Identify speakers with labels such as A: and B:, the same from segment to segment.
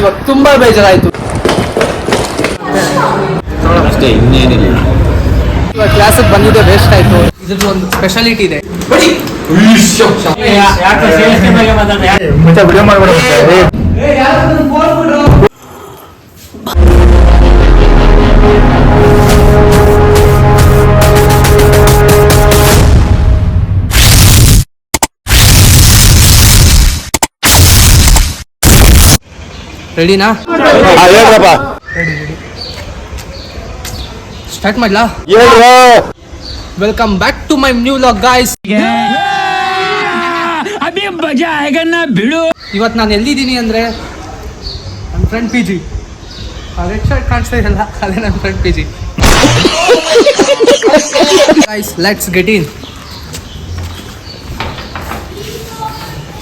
A: ಇವಾಗ ತುಂಬಾ ಬೇಜಾರಾಯ್ತು
B: ಅಷ್ಟೇ, ಇನ್ನೇನಿಲ್ಲ.
A: ಇವಾಗ ಕ್ಲಾಸಿಗೆ ಬಂದಿದ್ದೆ ವೇಸ್ಟ್ ಆಯ್ತು. ಇದ್ರದ್ದು ಒಂದು ಸ್ಪೆಷಾಲಿಟಿ ಇದೆ. ರೆಡಿನಾ? ಸ್ಟಾರ್ಟ್ ಮಾಡ್ಲಾ? Welcome back to my new vlog guys. ಇವತ್ತು ನಾನು ಎಲ್ಲಿದ್ದೀನಿ ಅಂದರೆ ನನ್ನ friend P G. Red shirt ಕಾಣಿಸ್ತಾ ಇದೆಯಲ್ಲ, ಅದೇ ನನ್ನ friend P G. Guys let's get in.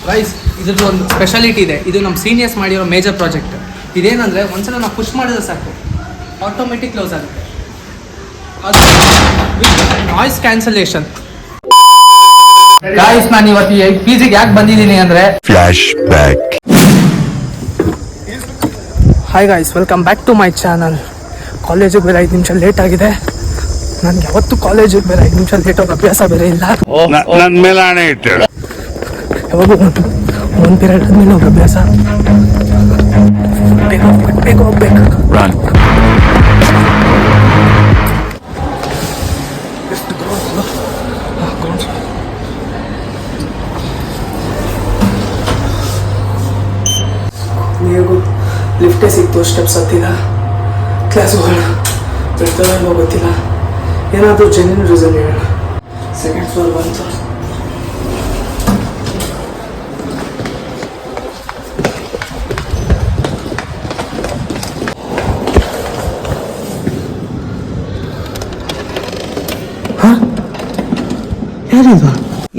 A: Guys ಇದ್ರದ್ದು ಒಂದು ಸ್ಪೆಷಾಲಿಟಿ ಇದೆ. ಇದು ನಮ್ಮ ಸೀನಿಯರ್ಸ್ ಮಾಡಿರೋ ಮೇಜರ್ ಪ್ರಾಜೆಕ್ಟ್. ಇದೇನಂದರೆ ಒಂದ್ಸಲ ನಾವು ಪುಷ್ ಮಾಡಿದ್ರೆ ಸಾಕು, ಆಟೋಮೆಟಿಕ್ ಕ್ಲೋಸ್ ಆಗುತ್ತೆ. ಅದು ನಾಯ್ಸ್ ಕ್ಯಾನ್ಸಲೇಷನ್. ಗಾಯ್ಸ್ ನಾನು ಇವತ್ತು ಈ ಪಿ ಜಿಗೆ ಯಾಕೆ ಬಂದಿದ್ದೀನಿ ಅಂದರೆ
C: flash back.
A: Hi guys, welcome back to my channel. ಕಾಲೇಜಿಗೆ ಬೇರೆ 5 ನಿಮಿಷ ಲೇಟ್ ಆಗಿದೆ. ನನಗೆ ಯಾವತ್ತು ಕಾಲೇಜಿಗೆ ಬೇರೆ 5 ನಿಮಿಷ ಲೇಟ್ ಆಗೋ ಅಭ್ಯಾಸ ಬೇರೆ ಇಲ್ಲ.
C: ನನ್ನ ಮೇಲೆ ಆಣೆ ಇಟ್ಟು
A: ಯಾವಾಗೂ ಒಂದು ಪೀರಿಯಡ್ ಆದ್ಮೇಲೆ ಹೋಗೋ ಅಭ್ಯಾಸ. ಬೇಗ ಹೋಗ್ಬೇಕು. ಎಷ್ಟು ನೀವು ಲಿಫ್ಟೇ ಸಿಕ್ತು, ಸ್ಟೆಪ್ಸ್ ಹತ್ತಿಲ್ಲ. ಕ್ಲಾಸ್ ಹೋಗೋಣ, ಬಿಡ್ತಾರೋ ಗೊತ್ತಿಲ್ಲ. ಏನಾದರೂ ಜೆನ್ಯೂನ್ ರೀಸನ್ ಹೇಳೋಣ. ಸೆಕೆಂಡ್ ಫ್ಲೋರ್ ಬಂತು.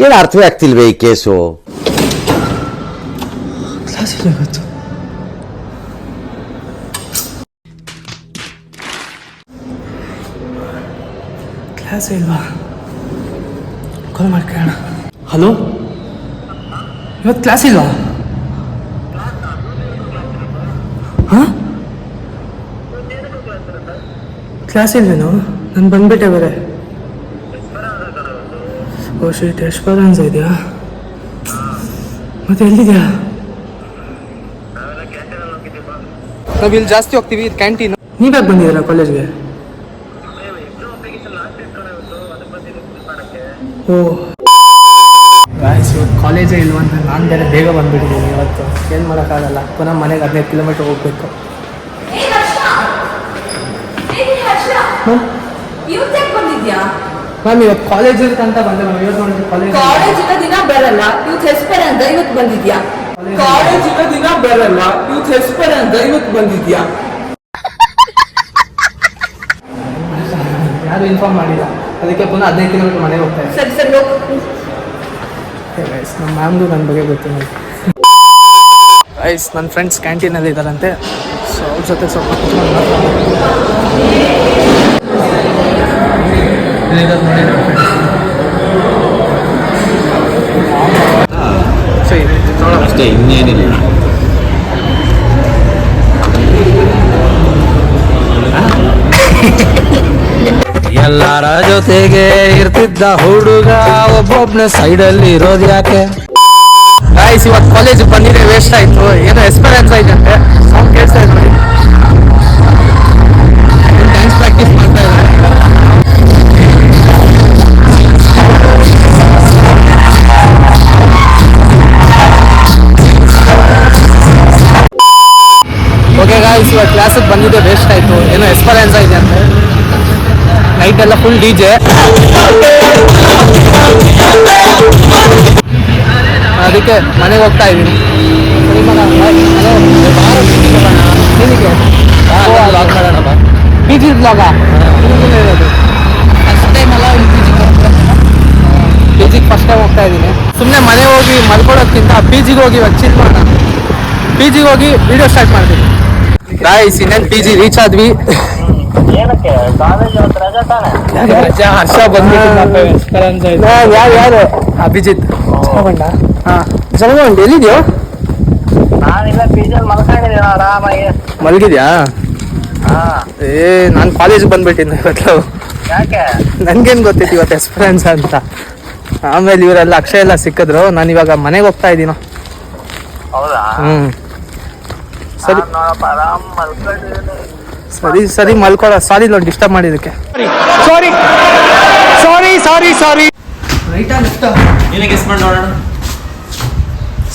B: ಏನು ಅರ್ಥವೇ ಆಗ್ತಿಲ್ವೇ ಈ ಕೇಸು?
A: ಕ್ಲಾಸ್ ಇಲ್ಲ ಇವತ್ತು. ಕ್ಲಾಸ್ ಇಲ್ವಾ? ಕಾಲ್ ಮಾಡಿ ಕೇಳೋಣ. ಹಲೋ, ಇವತ್ತು ಕ್ಲಾಸ್ ಇಲ್ವಾ? ಹಾಂ, ಕ್ಲಾಸ್ ಇಲ್ವೇನು? ನಾನು ಬಂದ್ಬಿಟ್ಟೆ ಬೇರೆ. ಓ ಶೀಟ್, ಎಸ್ಪರೆನ್ಸ್ ಇದೆಯಾ? ಮತ್ತೆ ಎಲ್ಲಿದೆಯಾ? ನಾವು ಇಲ್ಲಿ ಜಾಸ್ತಿ ಹೋಗ್ತೀವಿ, ಇದು ಕ್ಯಾಂಟೀನ್. ನೀವ್ಯಾಕೆ ಬಂದಿದ್ದೀರಾ ಕಾಲೇಜ್ಗೆ? ಓ ಗಾಯ್ಸ್, ಇವತ್ತು ಕಾಲೇಜೇ ಇಲ್ವಂತ ನಾನು ಬೇರೆ ಬೇಗ ಬಂದುಬಿಟ್ಟಿದ್ದೀನಿ. ಇವತ್ತು ಏನು ಮಾಡೋಕ್ಕಾಗಲ್ಲ, ಪುನಃ ಮನೆಗೆ 15 ಕಿಲೋಮೀಟ್ರ್ ಹೋಗ್ಬೇಕು. ಮ್ಯಾಮ್ ಇವತ್ತು ಕಾಲೇಜ್ ಅಂತ ಬಂದೆ ಮ್ಯಾಮ್. ಇವತ್ತು ನೋಡಿ
D: ಕಾಲೇಜ್ ದಿನ ಬರಲ್ಲ, ಯೂತ್ ಎಸ್ಪರೆನ್ಸ್ ಇವತ್ತು ಬಂದಿದ್ಯಾ? ಕಾಲೇಜ್ ದಿನ ಬರಲ್ಲ, ಯೂತ್ ಎಸ್ಪರೆನ್ಸ್ ಇವತ್ತು ಬಂದಿದ್ಯಾ?
A: ಯಾರು ಇನ್ಫಾರ್ಮ್ ಮಾಡಿಲ್ಲ, ಅದಕ್ಕೆ ಪುನಃ 15 ಕಿಲೋಮೀಟ್ರ್ ಮನೆಗೆ ಹೋಗ್ತಾ ಇದ್ದಾರೆ.
D: ಸರಿ ಸರಿ ಹೋಗು.
A: ನಮ್ಮ ಮ್ಯಾಮ್ದು ನನ್ನ ಬಗ್ಗೆ ಗೊತ್ತಿಲ್ಲ. ಗೈಸ್ ನನ್ನ ಫ್ರೆಂಡ್ಸ್ ಕ್ಯಾಂಟೀನಲ್ಲಿ ಇದ್ದಾರಂತೆ, ಸೊ ಅವ್ರ ಜೊತೆ ಸ್ವಲ್ಪ ಕುತ್ಕೊಂಡು ನೋಡಿ ನಮ್ಮ ಫ್ರೆಂಡ್ಸ್.
B: ಅಷ್ಟೇ, ಇನ್ನೇನಿಲ್ಲ.
E: ಎಲ್ಲರ ಜೊತೆಗೆ ಇರ್ತಿದ್ದ ಹುಡುಗ ಒಬ್ಬೊಬ್ನ ಸೈಡಲ್ಲಿ ಇರೋದು ಯಾಕೆ?
A: ಗಾಯ್ಸ್ ಇವತ್ತು ಕಾಲೇಜಿಗೆ ಬಂದಿದ್ರೆ ವೇಸ್ಟ್ ಆಯಿತು. ಏನೋ ಎಕ್ಸ್ಪೀರಿಯನ್ಸ್ ಆಯ್ತಂತೆ. ಸಾಂಗ್ ಕೇಳ್ತಾ ಇದ್ರು ನೋಡಿ, ಡ್ಯಾನ್ಸ್ ಪ್ರಾಕ್ಟೀಸ್ ಮಾಡ್ತಾ ಇದ್ದಾರೆ. ಓಕೆ ಗಾಯ್ಸ್, ಇವಾಗ ಕ್ಲಾಸಿಗೆ ಬಂದಿದ್ದೆ ವೇಸ್ಟ್ ಆಯಿತು. ಏನೋ ಎಕ್ಸ್ಪೀರಿಯನ್ಸ್ ಆಗಿದೆ ಅಂತೆ. ನೈಟ್ ಎಲ್ಲ ಫುಲ್ DJ. ಅದಕ್ಕೆ ಮನೆಗೆ ಹೋಗ್ತಾ ಇದ್ದೀನಿ. ಪಿ ಜಿ ಬ್ಲಾಗ ಇರೋದು ಫಸ್ಟ್ ಟೈಮ್ ಅಲ್ಲ. ಪಿ ಜಿಗೆ ಫಸ್ಟ್ ಟೈಮ್ ಹೋಗ್ತಾ ಇದ್ದೀನಿ. ಸುಮ್ಮನೆ ಮನೆ ಹೋಗಿ ಮಲ್ಕೊಳ್ಳೋದ್ಕಿಂತ ಪಿ ಜಿಗೆ ಹೋಗಿ ಇವಾಗ ಚಿಲ್ ಮಾಡೋಣ. ಪಿ ಜಿಗೆ ಹೋಗಿ ವಿಡಿಯೋ ಸ್ಟಾರ್ಟ್ ಮಾಡ್ತೀನಿ. ಗಾಯ್ಸ್ ಇನ್ನೇನು ಪಿ ಜಿ ರೀಚ್ ಆದ್ವಿ. ಹರ್ಷ ಬಂದ್ಬಿಟ್ಟು ಯಾರು ಅಭಿಜಿತ್. ಹಾಂ ಜಲಗೊಂಡು ಎಲ್ಲಿದೆಯೋ?
F: ನಾನಿಲ್ಲ
A: ಮಲಗಿದ್ಯಾ? ನಾನು ಕಾಲೇಜಿಗೆ ಬಂದ್ಬಿಟ್ಟಿದ್ದೆ ಇವತ್ತು. ನನ್ಗೇನು ಗೊತ್ತಿತ್ತು ಇವತ್ತು ಎಕ್ಸ್ಪೀರಿಯನ್ಸ್ ಅಂತ. ಆಮೇಲೆ ಇವರೆಲ್ಲ ಅಕ್ಷಯ ಎಲ್ಲ ಸಿಕ್ಕಿದ್ರು. ನಾನು ಇವಾಗ ಮನೆಗೆ ಹೋಗ್ತಾ ಇದ್ದೀನೋ. ಸರಿ ಮಲ್ಕೊಳ್ಳೋ. ಸಾರಿ ನೋಡಿ ಡಿಸ್ಟರ್ಬ್ ಮಾಡಿದ್ದಕ್ಕೆ. ಸಾರಿ ರೈಟಾ ಲೆಫ್ಟಾ?
B: ನೀನೇ ಗೆಸ್ ಮಾಡಿ ನೋಡೋಣ.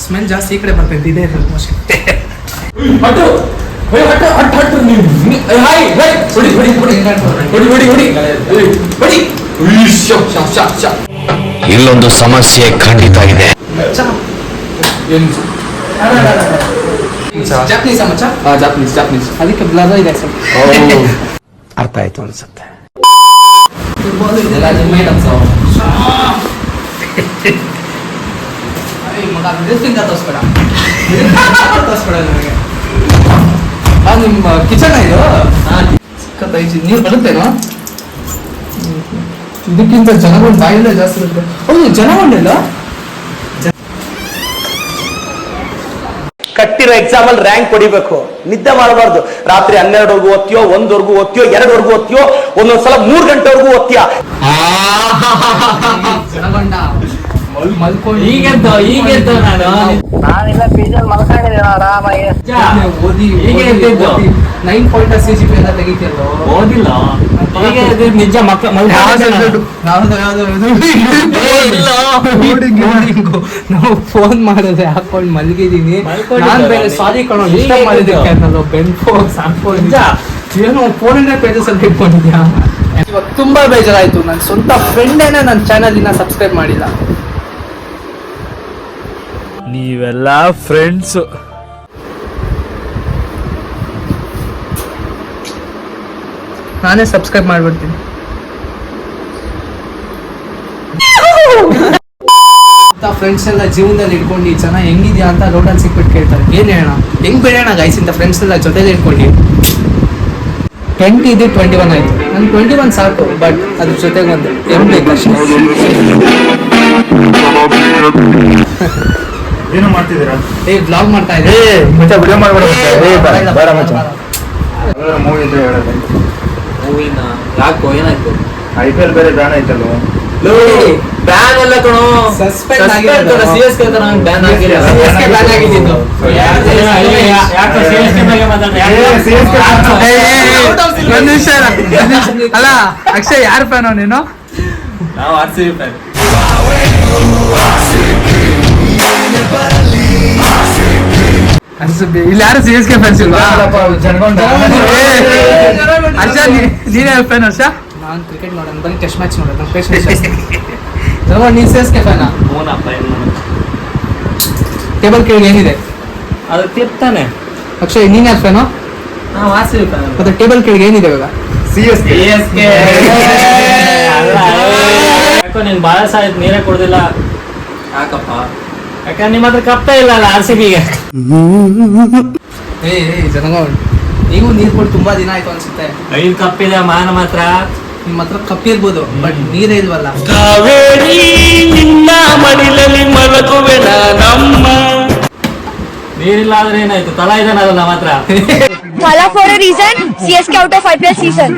A: ಸ್ಮೆಲ್ ಜಾಸ್ತಿ ಈ ಕಡೆ ಬರ್ತೈತೆ. ಇದೆ
B: ಇಲ್ಲೊಂದು ಸಮಸ್ಯೆ ಖಂಡಿತ ಇದೆ.
A: ಜಾಪನೀಸ್ ಮಚ್ಚ? ಜಾಪನೀಸ್. ಅದಕ್ಕೆ ಬ್ಲರ್ ಇದೆ ಸ್ವಲ್ಪ.
B: ಅರ್ಥ ಆಯ್ತು ಅನ್ಸುತ್ತೆ.
A: ನಿಮ್ಮ ಕಿಚನ್ ಇದು ನೀವು ಬರುತ್ತೇನೋ? ಇದಕ್ಕಿಂತ ಜನಗೊಂಡು ಬಾಯಿಲ್ಲ ಜಾಸ್ತಿ ಇರುತ್ತೆ. ಹೌದು, ಜನಗೊಂಡಿಲ್ಲ.
F: ಕಟ್ಟಿರೋ ಎಕ್ಸಾಮ್ ಅಲ್ಲಿ ರ್ಯಾಂಕ್ ಹೊಡಿಬೇಕು. ನಿದ್ದೆ ಮಾಡಬಾರ್ದು. ರಾತ್ರಿ 12ವರೆಗೂ ಓದ್ತೀಯೋ, 1ವರೆಗೂ ಓದ್ತೀಯೋ, 2ವರೆಗೂ ಓದ್ತೀಯೋ, ಒಂದೊಂದ್ಸಲ 3 ಗಂಟೆವರೆಗೂ ಓದ್ತೀಯ.
A: ಜನಗೊಂಡ ಮಲ್ಕೊಂಡು
G: ನಾನಿಲ್ಲ ಪೀಜಲ್ ಮಲ್ಕೊಂಡಿದ್ದೀನ ಆರಾಮಾಗಿ.
A: ಓದಿ 9 CGPA ಎಲ್ಲ ತೆಗಿತಿಯಲ್ಲೋ.
G: ಓದಿಲ್ಲ ನಿಜ
A: ನಾವು ಫೋನ್ ಮಾಡಿದ್ರೆ ಹಾಕೊಂಡು ಮಲಗಿದೀನಿ. ನಾನ್ ಬೇರೆ ಸಾರಿ ಕಣೋ ಡಿಸ್ಟರ್ಬ್ ಮಾಡಿದ್ದಕ್ಕೆ ಅನ್ನೋದು. ಏನೋ 400 pages ಅಲ್ಲಿ ಇಟ್ಕೊಂಡಿದ್ಯಾ? ಇವಾಗ ತುಂಬಾ ಬೇಜಾರಾಯ್ತು. ನನ್ನ ಸ್ವಂತ ಫ್ರೆಂಡೇನೆ ನನ್ನ ಚಾನಲ್ ಇನ್ನ ಸಬ್ಸ್ಕ್ರೈಬ್ ಮಾಡಿಲ್ಲ.
C: ನೀವೆಲ್ಲ ಫ್ರೆಂಡ್ಸ್.
A: ನಾನೇ ಸಬ್ಸ್ಕ್ರೈಬ್ ಮಾಡ್ಬಿಡ್ತೀನಿ. ಫ್ರೆಂಡ್ಸ್ ಎಲ್ಲ ಜೀವನದಲ್ಲಿ ಇಟ್ಕೊಂಡು ಚೆನ್ನಾಗಿ ಹೆಂಗಿದ್ಯಾ ಅಂತ ರೋಡಲ್ಲಿ ಸಿಕ್ಬಿಟ್ಟು ಕೇಳ್ತಾರೆ. ಏನ್ ಹೇಳೋಣ, ಹೆಂಗ್ ಬಿಡೋಣ ಗೈಸ್ ಇಂಥ ಫ್ರೆಂಡ್ಸ್ ಎಲ್ಲ ಜೊತೆಲಿ ಇಟ್ಕೊಂಡು. 20 ಇದೆ 21 ಆಯ್ತು. ನನ್ಗೆ 21 ಸಾಕು. ಬಟ್ ಅದ್ರ ಜೊತೆಗೆ ಒಂದು ಬೇಕು ಅಷ್ಟೇ.
C: ಏನೋ ಮಾಡ್ತಿದ್ದೀರಾ?
A: ಬ್ಲಾಗ್ ಮಾಡ್ತಾ ಇದ್ದೆ.
C: ವಿಡಿಯೋ ಮಾಡ್ಬೇಡ. ಮೂವಿ ಇದ್ರೆ ಹೇಳೋದು.
B: ಮೂವಿನ ಯಾಕೋ ಏನಾಯ್ತು?
C: IPL ಬೇರೆ ಬ್ಯಾನ್ ಆಯ್ತಲ್ವ?
B: ಬ್ಯಾನ್ ಎಲ್ಲ ಕಣೋ.
A: ಸಸ್ಪೆಂಡ್ ಆಗಿರೋದು.
B: CSK ಬ್ಯಾನ್ ಆಗಿಲ್ಲ.
A: CSK ಬ್ಯಾನ್ ಆಗಿದ್ದು. ಒಂದ್ ನಿಮಿಷ ಅಲ್ಲ ಅಕ್ಷಯ್ ಯಾರು ಫ್ಯಾನ್ ನೀನು?
B: ನಾವು RCB ಫ್ಯಾನ್.
A: ಇಲ್ಲಿ ಯಾರು CSK ಫ್ಯಾನ್ಸ್ ಇಲ್ವಾ? ಹರ್ಷ ನೀನೇ ಫ್ಯಾನ್? ಹರ್ಷ ನಾನು ಕ್ರಿಕೆಟ್ ನೋಡೋಣ, ಬರೀ ಟೆಸ್ಟ್ ಮ್ಯಾಚ್ ನೋಡೋದು. ನೀನ್ CSK ಫ್ಯಾನಾ? ಟೇಬಲ್ ಕೆಳಗೆ ಏನಿದೆ
B: ಅದು ಕ್ಲಿಪ್ ತಾನೆ.
A: ಅಕ್ಷಯ್ ನೀನ್ ಯಾರು ಫ್ಯಾನು?
B: ನಾವು RCB ಫ್ಯಾನ್.
A: ಮತ್ತೆ ಟೇಬಲ್ ಕೆಳಗೆ ಏನಿದೆ ಇವಾಗ?
B: CSK. ಯಾಕೋ ನೀನ್ ಬಾಳ ಸಾಯ್ತು, ನೀರೇ ಕೊಡುದಿಲ್ಲ. ಯಾಕಪ್ಪ? ಯಾಕಂದ್ರೆ ನಿಮ್ಮ ಹತ್ರ ಕಪ್ಪ ಇಲ್ಲ ಅಲ್ಲ RCBಗೆ.
A: ಜನಗೌಡ್ ನೀವು ನೀರ್ ಕೊಟ್ಟು ತುಂಬಾ ದಿನ ಆಯ್ತು ಅನ್ಸುತ್ತೆ.
B: 5 ಕಪ್ ಇದೆ ಮಾನ ಮಾತ್ರ.
A: ನಿಮ್ಮ ಹತ್ರ ಕಪ್ ಇರ್ಬೋದು, ಬಟ್ ನೀರೇ ಇಲ್ವಲ್ಲ.
B: ನೀರಿಲ್ಲ ಆದ್ರೆ ಏನಾಯ್ತು? ತಲಾ ಇದಾನಲ್ಲ ನಮ್ಮ ಹತ್ರ.
H: Thala for a reason, CSK out of IPL season.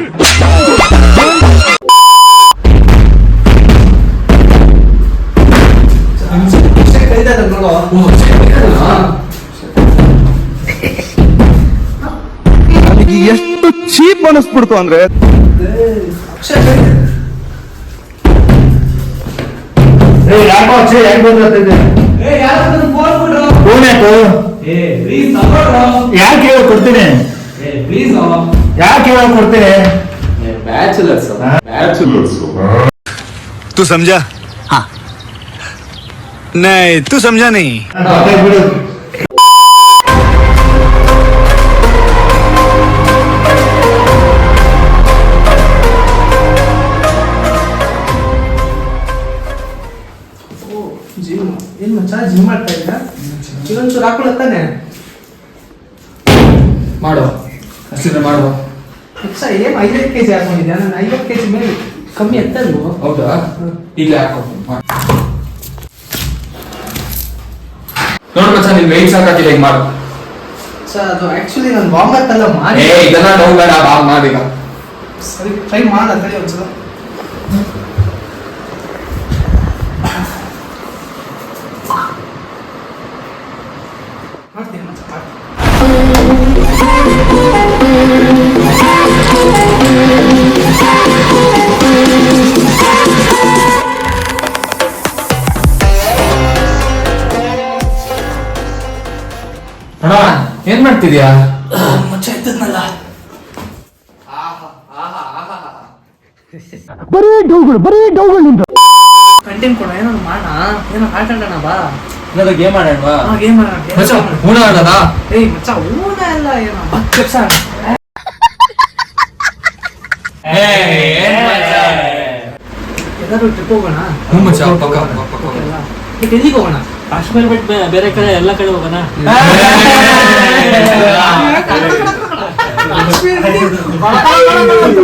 C: ಎಷ್ಟು ಚೀಪ್ ಅನಿಸ್ಬಿಡ್ತು ಅಂದ್ರೆ. ಯಾಕೆ ಹೇಳಿ ಕೊಡ್ತೀನಿ? ಯಾಕೆ ಹೇಳಿ ಕೊಡ್ತೀನಿ? तू समझा? हाँ नहीं तू समझा नहीं.
A: ಏನ್ ಮಚ್ಚ ಜಿಮ್ ಮಾಡ್ತಾ ಇದ್ದ? ಇನ್ನೊಂಚೂರು ಹಾಕೊಳತ್ತಾನೆ ಮಾಡೋ. ಅಷ್ಟಿದ್ರೆ ಮಾಡುವ. ಮಚ್ಚ ಏನ್ 5 kg ಹಾಕೊಂಡಿದ್ಯಾ? ನಾನು 50 kg ಮೇಲೆ ಕಮ್ಮಿ ಎತ್ತಲ್ವ?
I: ಹೌದಾ? ಈಗ ಹಾಕೋ ನೋಡು ಮಚ್ಚ, ನಿನ್ ವೆಯ್ಟ್ ಸಾಕಾಗಿಲ್ಲ. ಈಗ ಮಾಡು.
A: ಅದು ಆಕ್ಚುಲಿ ನಾನು ವಾಮಪ್ ಎಲ್ಲ ಮಾಡಿ
I: ಇದನ್ನ ಹೋಗ್ಬೇಡ ಬಾ ಮಾಡೀಗ.
A: ಸರಿ ಟ್ರೈ ಮಾಡ ತಡಿ ಒಂದ್ಸಲ. ಮಾಡ್ತೀನಿ ಮಚ್ಚ, ಮಾಡ್ತೀನಿ.
I: ಅಣ್ಣ ಏನ್ ಮಾಡ್ತಿದ್ಯಾ?
A: ಮಚ್ಚ ಎತ್ತದ್ನಲ್ಲ. ಕಂಟೆಂಟ್ ಕೊಡ, ಏನೋ ಮಾಡೋಣ, ಏನೋ ಆಟಾಡೋಣ ಬಾ.
B: ಏನಾದ್ರು ಗೇಮ್ ಆಡೋಣವಾ?
A: ಗೇಮ್ ಮಾಡೋಣ.
I: ಮಚ್ಚ ಊಟ ಆಡೋಣ?
A: ಏಯ್ ಮಚ್ಚ ಊಟ ಎಲ್ಲ ಏನೋ 10 ನಿಮಿಷ. ಎಲ್ಲರೂ ಟ್ರಿಪ್ ಹೋಗೋಣ.
I: ಹ್ಞೂ ಮಚ್ಚ, ಪಕ್ಕ.
A: ಬಟ್ ಎಲ್ಲಿಗೆ ಹೋಗೋಣ?
B: ಕಾಶ್ಮೀರ್ ಬಿಟ್ಟು ಬೇರೆ ಕಡೆ ಎಲ್ಲ ಕಡೆ ಹೋಗೋಣ.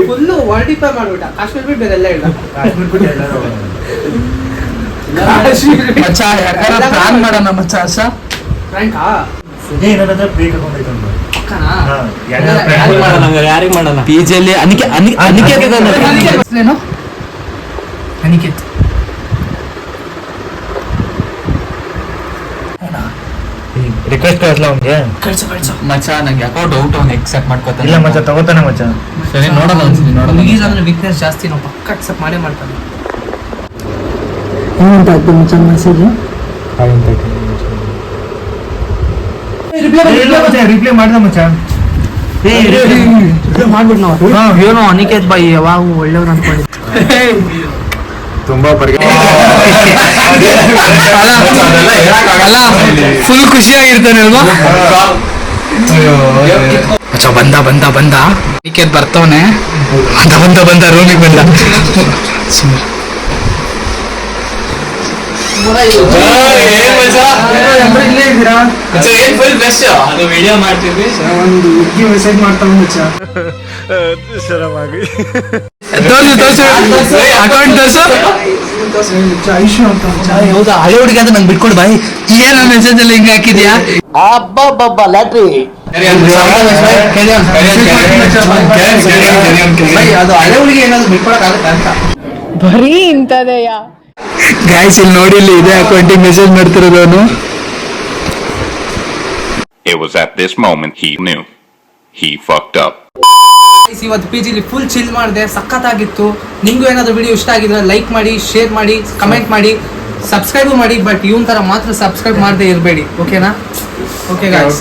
A: ಫುಲ್ಲು ವರ್ಡಿಫೈ ಮಾಡ್ಬಿಟ್ಟ. ಕಾಶ್ಮೀರ್ ಬಿಟ್ಟು ಬೇರೆ ಎಲ್ಲ ಇಲ್ಲ.
C: ಮಚ್ಚ ಪ್ಲಾನ್ ಮಾಡೋಣ ಮಚ್ಚ.
A: ಫ್ರ್ಯಾಂಕಾ? ಪಕ್ಕನಾ?
B: ಯಾರಿಗ್ ಮಾಡೋಣ ಹಂಗಾರೆ? ಯಾರಿಗ್ ಮಾಡೋಣ?
C: ಪಿಜಿಯಲ್ಲಿ ಅನಿಕೇತ್
A: ಹೆಸರೇನು? ಅನಿಕೇತ್.
C: ರಿಕ್ವೆಸ್ಟ್ ಕಳಿಸ್ಲ ಅವ್ನಿಗೆ.
A: ಕಳ್ಸು ಕಳ್ಸು.
I: ಮಚ್ಚ ನಂಗೆ ಯಾಕೋ ಡೌಟ್ ಅವ್ನು ಎಕ್ಸೆಪ್ಟ್ ಮಾಡ್ಕೋತಾನೆ.
C: ಇಲ್ಲ ಮಚ್ಚ ತಗೋತಾನೆ ಮಚ್ಚ.
I: ಸರಿ ನೋಡೋಣ ಒಂದ್ಸಲಿ ನೋಡೋಣ.
A: ಹುಡುಗೀಸ್ ಅಂದ್ರೆ ವೀಕ್ನೆಸ್ ಜಾಸ್ತಿ, ನಾವು ಪಕ್ಕ ಅಕ್ಸೆಪ್ಟ್ ಮಾಡೇ ಮಾಡ್ತಾನೆ.
C: ರಿಪ್ಲೈ ಮಾಡ್ದ ಮಚ್ಚ.
A: ಮಾಡ್ಬಿಡ್ ನಾವು. ಏನೋ ಅನಿಕೇತ್ ಬಾಯಿ ಯಾವಾಗ ಒಳ್ಳೆಯವ್ರು ಅನ್ಕೊಂಡಿದ್ದೆ.
C: ತುಂಬಾ
E: ಫುಲ್ ಖುಷಿಯಾಗಿರ್ತಾನೆ ಅಲ್ವಾ? ಮಚ್ಚ ಬಂದ ನಿಕೇತ್ ಬರ್ತವನೆ. ಬಂದ ರೂಮಿಗೆ ಬಂದ.
A: ಇಲ್ಲೇ ಇದ್ದೀರಾ?
B: ಅದು ವಿಡಿಯೋ ಮಾಡ್ತಿದ್ವಿ.
A: ಒಂದು ಹುಡುಗಿ ಮೆಸೇಜ್ ಮಾಡ್ತಾವ ಮಚ್ಚ.
E: ತೋರ್ಸು ಅಕೌಂಟ್ ತೋರ್ಸು.
A: ಐಶು ಅಂತ ಮಚ್ಚ.
C: ಹೌದಾ? ಹಳೆ ಹುಡುಗಿ ಅಂತ ನಂಗೆ ಬಿಟ್ಕೊಡು ಬಾಯಿ.
E: ಏನೋ ಮೆಸೇಜ್ ಅಲ್ಲಿ ಹಿಂಗ್ ಹಾಕಿದ್ಯಾ?
A: ಅದು ಹಳೆ ಹುಡುಗಿ ಏನಾದ್ರು ಬಿಟ್ಕೊಳಕ್ ಆಗುತ್ತೆ ಅಂತ.
H: ಬರೀ ಇಂಥದೆಯ.
E: ಗಾಯ್ಸ್ ಇಲ್ಲಿ ನೋಡಿ, ಇಲ್ಲಿ ಇದೇ ಅಕೌಂಟಿಗೆ ಮೆಸೇಜ್ ಮಾಡ್ತಿರೋದು ಅವನು.
J: It was at this moment he knew. He fucked up.
A: ಇವತ್ತು PG ಫುಲ್ ಚಿಲ್ ಮಾಡಿದೆ, ಸಖತ್ತಾಗಿತ್ತು. ನಿಮ್ಗೂ ಏನಾದ್ರು ವಿಡಿಯೋ ಇಷ್ಟ ಆಗಿದ್ರೆ ಲೈಕ್ ಮಾಡಿ, ಶೇರ್ ಮಾಡಿ, ಕಮೆಂಟ್ ಮಾಡಿ, ಸಬ್ಸ್ಕ್ರೈಬ್ ಮಾಡಿ. ಬಟ್ ಇವನ್ ತರ ಮಾತ್ರ ಸಬ್ಸ್ಕ್ರೈಬ್ ಮಾಡದೆ ಇರಬೇಡಿ, ಓಕೆನಾ? Okay guys.